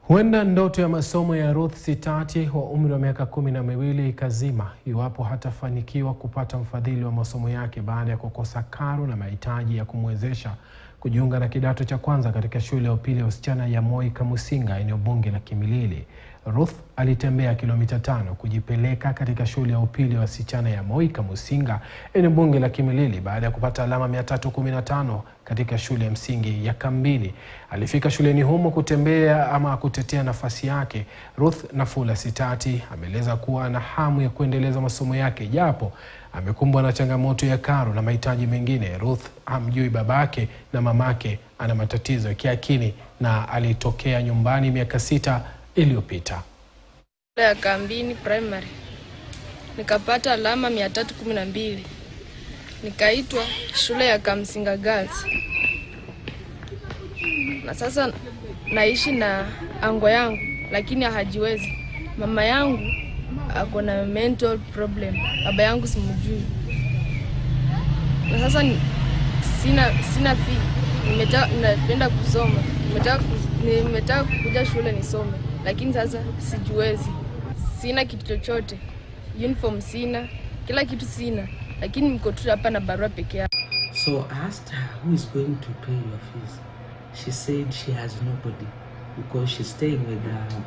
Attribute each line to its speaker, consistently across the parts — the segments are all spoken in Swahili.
Speaker 1: Huenda ndoto ya masomo ya Ruth Sitati wa umri wa miaka 12 ikazima iwapo hatafanikiwa kupata mfadhili wa masomo yake baada ya kukosa karo na mahitaji ya kumwezesha kujiunga na kidato cha kwanza katika shule ya upili ya wasichana ya Kamusinga, eneo bunge la Kimilili. Ruth alitembea kilomita 5 kujipeleka katika shule ya upili ya wasichana ya Kamusinga, eneo bunge la Kimilili baada ya kupata alama 315 katika shule ya msingi ya Kambini. Alifika shuleni humo kutembea ama kutetea nafasi yake. Ruth Nafula Sitati ameeleza kuwa ana hamu ya kuendeleza masomo yake japo amekumbwa na changamoto ya karo na mahitaji mengine. Ruth hamjui babake na mamake ana matatizo ya kiakili na alitokea nyumbani miaka 6 iliyopita.
Speaker 2: Ya Kambini primary nikapata alama 312. Nikaitwa shule ya Kamusinga Girls. Na sasa naishi na ango yangu lakini hajiwezi. Mama yangu ako na mental problem. Baba yangu simjui. Na sasa sina fee. Napenda kusoma. Nimetaka kuja shule nisome lakini sasa sijiwezi. Sina kitu chochote. Uniform sina, kila kitu sina. Lakini niko tu hapa na barua peke yake.
Speaker 3: So I asked her, who is going to pay your fees? She said she has nobody because she's staying with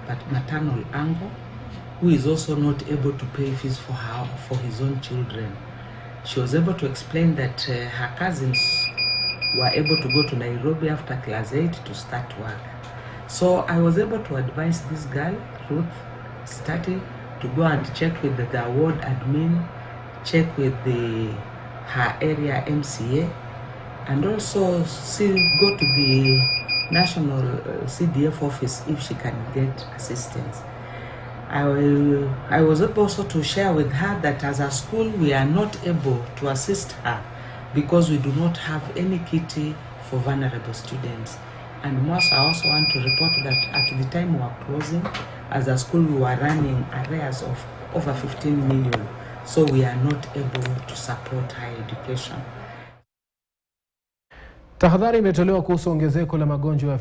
Speaker 3: a maternal uncle who is also not able to pay fees for his own children. She was able to explain that her cousins were able to go to Nairobi after class 8 to start work. So I was able to advise this girl, Ruth Sitati, to go and check with the ward admin, check with her area MCA, and also go to the national CDF office if she can get assistance. I was able also to share with her that as a school we are not able to assist her because we do not have any kitty for vulnerable students. And most, I also want to report that at the time we were closing, as a school we were running arrears of over 15 million. So we are not able to support higher education.
Speaker 1: Tahadhari imetolewa kuhusu ongezeko la magonjwa ya